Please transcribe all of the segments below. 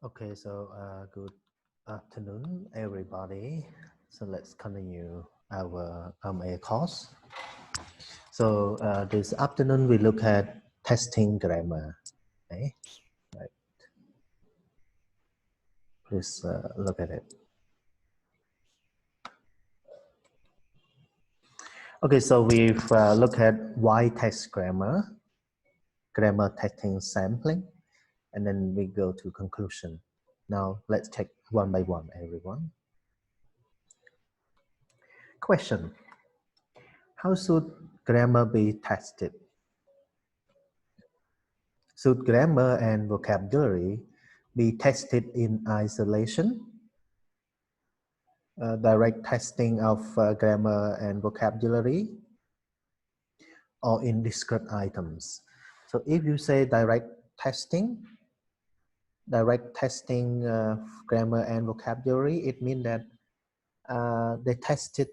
Okay, so good afternoon, everybody. So let's continue our MA course. So this afternoon we look at testing grammar. Okay, right. Please look at it. Okay, so we've looked at why test grammar, grammar testing sampling, and then we go to conclusion. Now let's check one by one, everyone. Question: how should grammar be tested? Should grammar and vocabulary be tested in isolation? Direct testing of grammar and vocabulary, or in discrete items? So if you say direct testing grammar and vocabulary, it means that they test it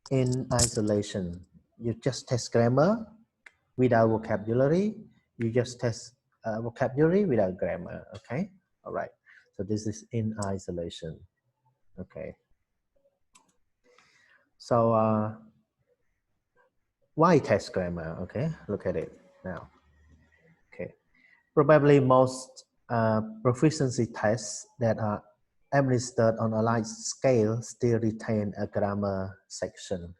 in isolation. You just test grammar without vocabulary. You just test vocabulary without grammar. Okay, all right. So this is in isolation. Okay. So why test grammar? Okay, look at it now. Okay, probably most proficiency tests that are administered on a large scale still retain a grammar section.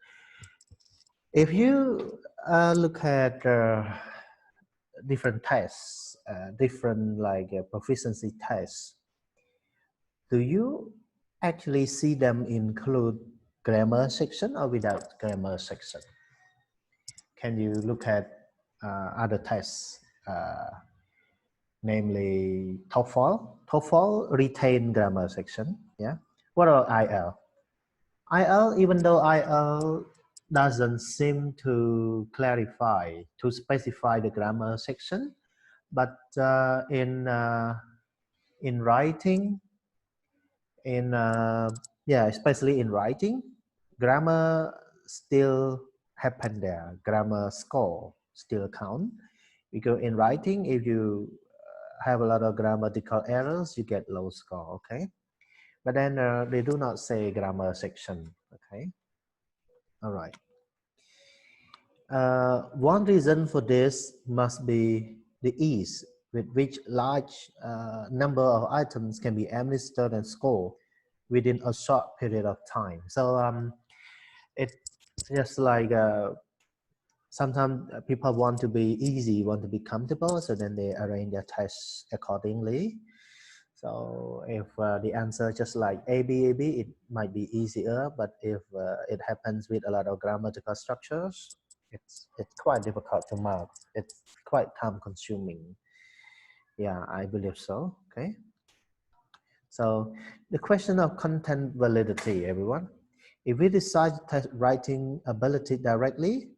If you look at different tests, different like proficiency tests, do you actually see them include grammar section or without grammar section? Can you look at other tests, namely TOEFL? TOEFL retain grammar section. Yeah. What about IL? IL, even though IL doesn't seem to clarify, to specify the grammar section, but in writing, especially in writing, grammar still happen there. Grammar score still count, because in writing, if you have a lot of grammatical errors, you get low score. Okay, but then they do not say grammar section. Okay, all right. One reason for this must be the ease with which large number of items can be administered and scored within a short period of time. So it's just like sometimes people want to be easy, want to be comfortable, so then they arrange their tests accordingly. So if the answer just like A, B, A, B, it might be easier, but if it happens with a lot of grammatical structures, it's quite difficult to mark. It's quite time consuming. Yeah, I believe so. Okay. So the question of content validity, everyone. If we decide to test writing ability directly,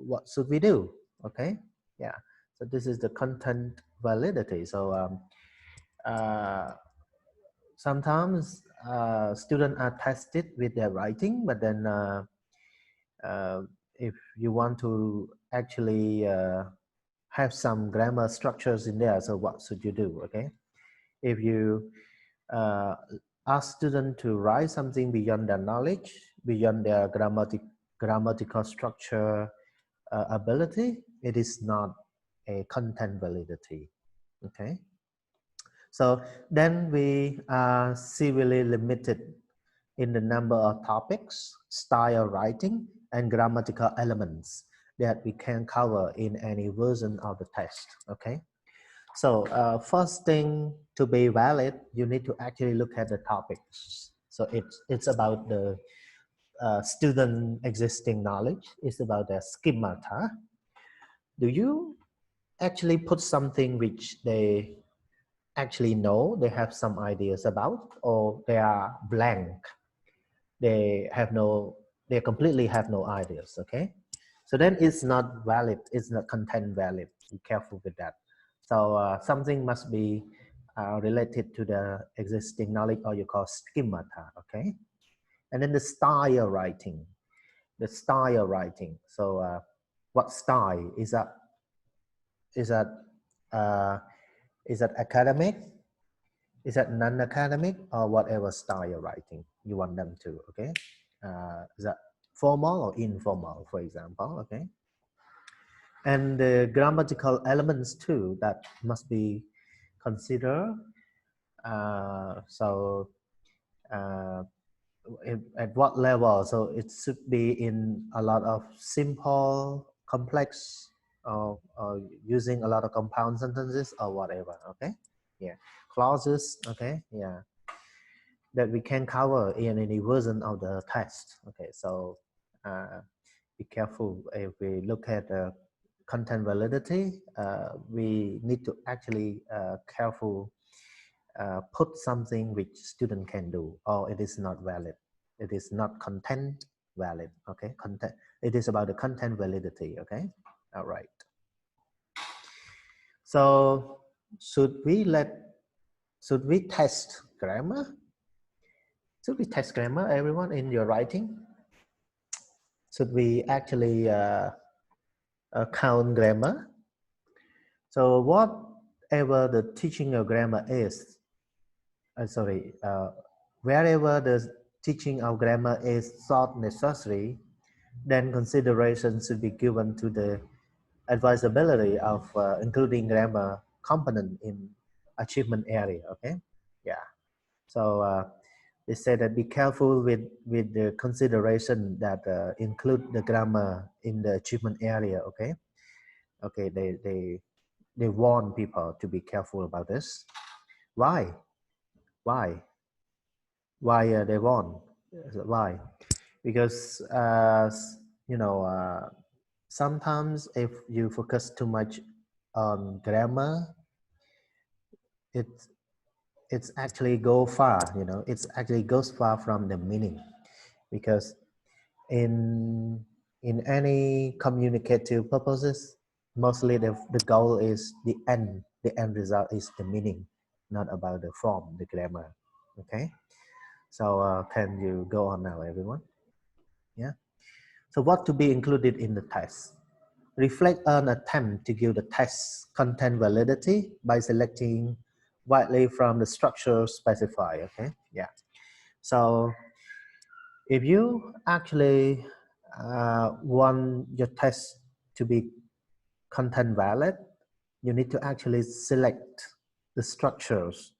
what should we do? Okay. Yeah. So this is the content validity. So sometimes students are tested with their writing, but then if you want to actually have some grammar structures in there, so what should you do? Okay, if you uh, ask students to write something beyond their knowledge, beyond their grammatical structure ability, it is not a content validity. Okay. So then we are severely limited in the number of topics, style writing, and grammatical elements that we can cover in any version of the text. Okay. So first thing to be valid, you need to actually look at the topics. So it's about the student existing knowledge. It's about the schemata. Do you actually put something which they actually know, they have some ideas about, or they are blank, they have no, they completely have no ideas? Okay, so then it's not valid, it's not content valid. Be careful with that. So something must be related to the existing knowledge, or you call schemata. Okay, and then the style writing, the style writing. So what style is that? Is that uh, is that academic? Is that non-academic or whatever style you're writing you want them to, okay? Is that formal or informal, for example, okay? And the grammatical elements too that must be considered. So uh, at what level? So it should be in a lot of simple, complex, or using a lot of compound sentences or whatever, okay? Yeah, clauses, okay? Yeah, that we can cover in any version of the text, okay? So be careful if we look at content validity. We need to actually careful put something which student can do, or it is not valid. It is not content valid, okay? Content. It is about the content validity, okay? All right. So should we test grammar? Should we test grammar, everyone, in your writing? Should we actually count grammar? So whatever the teaching of grammar is, wherever the teaching of grammar is thought necessary, then consideration should be given to the advisability of including grammar component in achievement area, okay? Yeah. So they say that be careful with the consideration that include the grammar in the achievement area, okay? Okay, they warn people to be careful about this. Why? Why? Why they warn? Why? Because you know, sometimes if you focus too much on grammar, it it's actually go far. You know, it's actually goes far from the meaning, because in any communicative purposes, mostly the goal is the end result is the meaning, not about the form, the grammar, okay? So can you go on now, everyone? Yeah. So what to be included in the test? Reflect on attempt to give the text content validity by selecting widely from the structure specified, okay? Yeah. So if you actually want your test to be content valid, you need to actually select the structures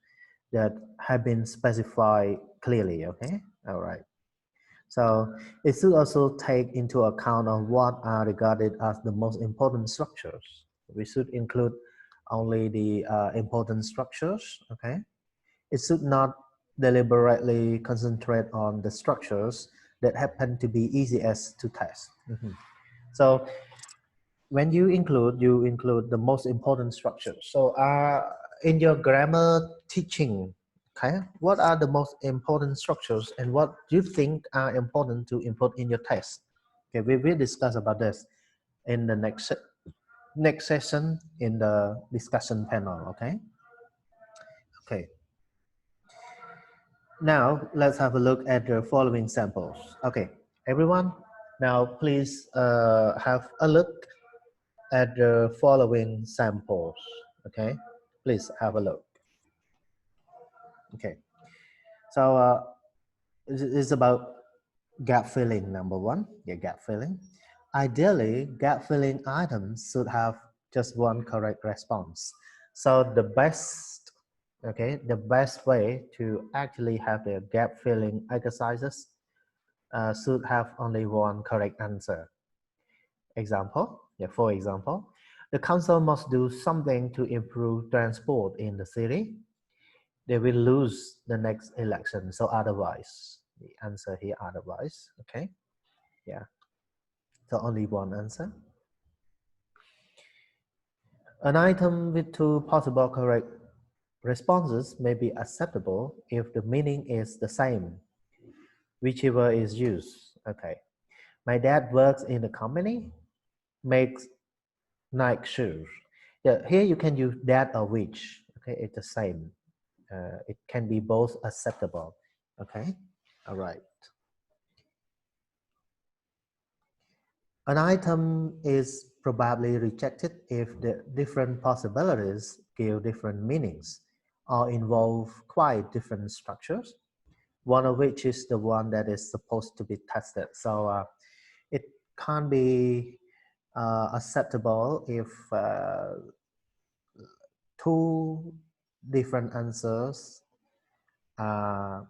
that have been specified clearly, okay? All right. So it should also take into account of what are regarded as the most important structures. We should include only the important structures, okay? It should not deliberately concentrate on the structures that happen to be easiest to test. So when you include the most important structures. So in your grammar teaching, okay, what are the most important structures and what do you think are important to input in your text? Okay, we will discuss about this in the next session in the discussion panel, okay? Okay. Now let's have a look at the following samples. Okay, everyone, now please have a look at the following samples. Okay, please have a look. Okay, so it's about gap filling. Number one, yeah, gap filling. Ideally, gap filling items should have just one correct response. So the best, okay, the best way to actually have the gap filling exercises should have only one correct answer. Example, yeah, for example, the council must do something to improve transport in the city. They will lose the next election. So otherwise, the answer here otherwise, okay? Yeah, so only one answer. An item with two possible correct responses may be acceptable if the meaning is the same, whichever is used, okay? My dad works in the company, makes Nike shoes. Yeah, here you can use that or which. Okay, it's the same. It can be both acceptable. Okay, all right. An item is probably rejected if the different possibilities give different meanings. or involve quite different structures, one of which is the one that is supposed to be tested. So it can't be acceptable if two different answers are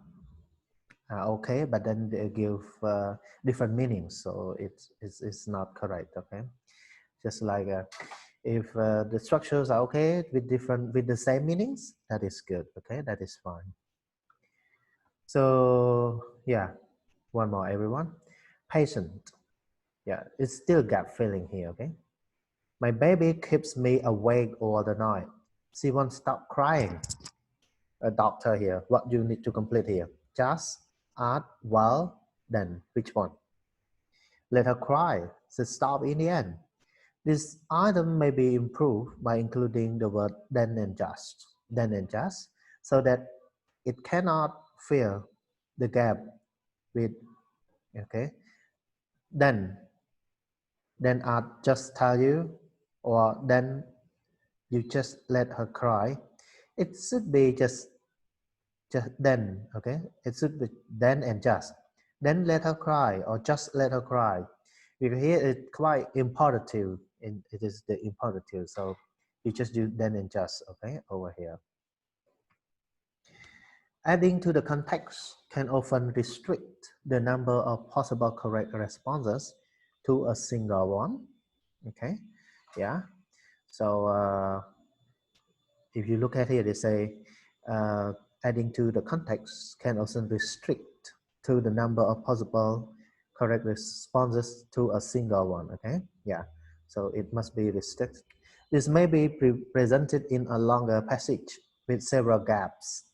okay, but then they give different meanings, so it's not correct. Okay, just like if the structures are okay with the same meanings, that is good. Okay, that is fine. So yeah, one more, everyone. Patient. Yeah, it's still gut feeling here. Okay, my baby keeps me awake all the night. She won't stop crying. A doctor here. What do you need to complete here? Just, add, well, then. Which one? Let her cry. So stop in the end. This item may be improved by including the word then and just, so that it cannot fill the gap with, okay, then, I'll just tell you, or then you just let her cry. It should be just then, okay? It should be then and just. Then let her cry, or just let her cry. Because here it's quite imperative, it is the imperative, so you just do then and just, okay, over here. Adding to the context can often restrict the number of possible correct responses to a single one, okay? Yeah, so if you look at here, they say adding to the context can also restrict to the number of possible correct responses to a single one. Okay, yeah, so it must be restricted. This may be presented in a longer passage with several gaps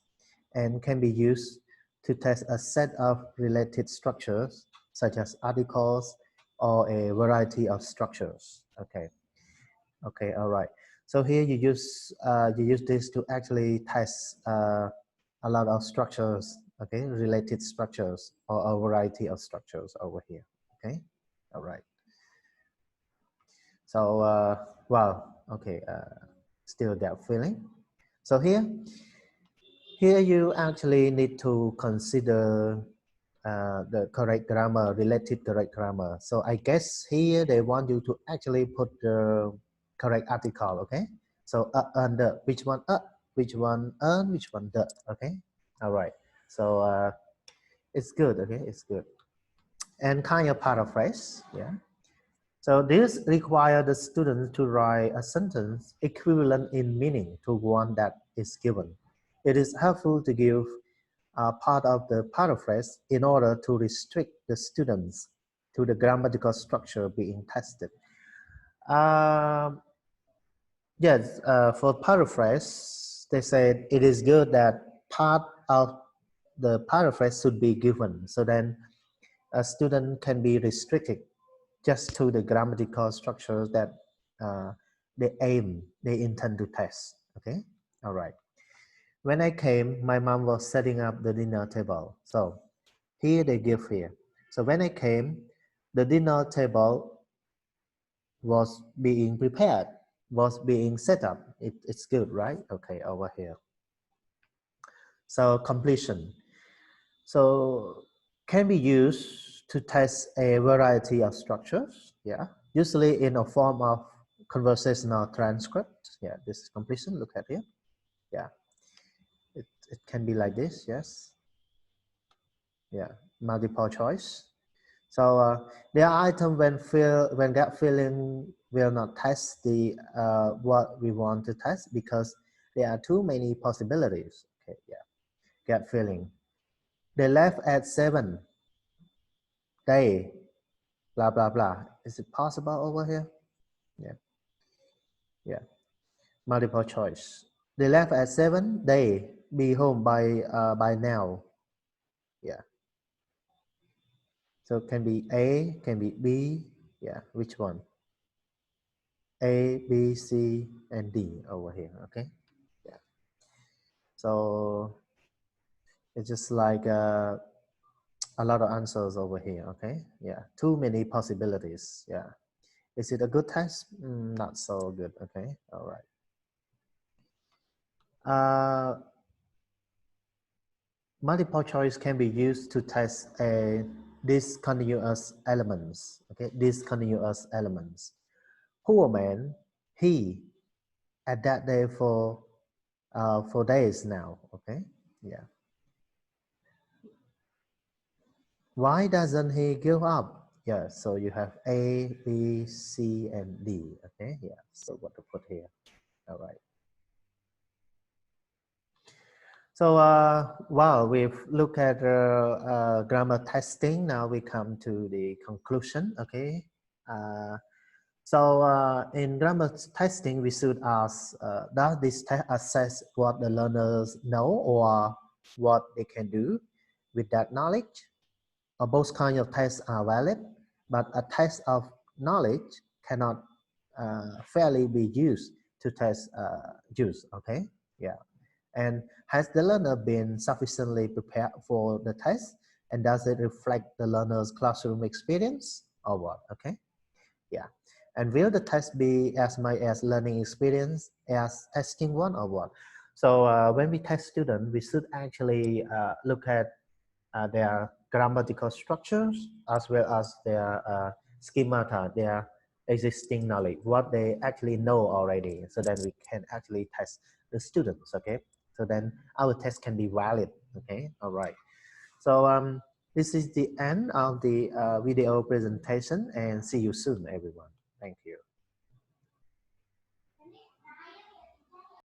and can be used to test a set of related structures such as articles or a variety of structures. Okay. Okay, all right. So here you use this to actually test a lot of structures, okay, related structures or a variety of structures over here. Okay, all right. So wow, okay, still that feeling. So here you actually need to consider the correct grammar, related correct grammar. So I guess here they want you to actually put the correct article, okay? So under, which one which one which one the, okay? All right. So it's good, okay? It's good. And kind of paraphrase, yeah. So this requires the student to write a sentence equivalent in meaning to one that is given. It is helpful to give part of the paraphrase in order to restrict the students to the grammatical structure being tested. Yes, for paraphrase, they said it is good that part of the paraphrase should be given, so then a student can be restricted just to the grammatical structures that uh, they intend to test. Okay, all right. When I came, my mom was setting up the dinner table. So here they give here. So when I came, the dinner table was being prepared, was being set up. It's good, right? Okay, over here. So completion. So can be used to test a variety of structures. Yeah, usually in a form of conversational transcript. Yeah, this is completion. Look at here. Yeah, it can be like this. Yes. Yeah, multiple choice. So there are items when gut feeling will not test the what we want to test because there are too many possibilities. Okay, yeah, gut feeling. They left at 7. They blah blah blah. Is it possible over here? Yeah, yeah. Multiple choice. They left at 7. They be home by now. Yeah. So can be A, can be B. Yeah, which one? A, B, C, and D over here, okay? Yeah. So it's just like a lot of answers over here, okay? Yeah, too many possibilities, yeah. Is it a good test? Not so good, okay? All right. Multiple choice can be used to test a discontinuous elements. Okay, discontinuous elements. Poor man, he at that day for days now. Okay, yeah. Why doesn't he give up? Yeah, so you have A, B, C, and D. Okay, yeah. So what to put here? All right. So while we've looked at grammar testing, now we come to the conclusion. Okay. Uh, so in grammar testing, we should ask, does this test assess what the learners know or what they can do with that knowledge? Both kinds of tests are valid, but a test of knowledge cannot fairly be used to test use. Okay. Yeah. And has the learner been sufficiently prepared for the test? And does it reflect the learner's classroom experience or what? Okay, yeah. And will the test be as much as learning experience as testing one or what? So when we test students, we should actually look at their grammatical structures as well as their schemata, their existing knowledge, what they actually know already, so then we can actually test the students. Okay, so then our test can be valid. Okay, all right. So this is the end of the video presentation, and see you soon, everyone. Thank you.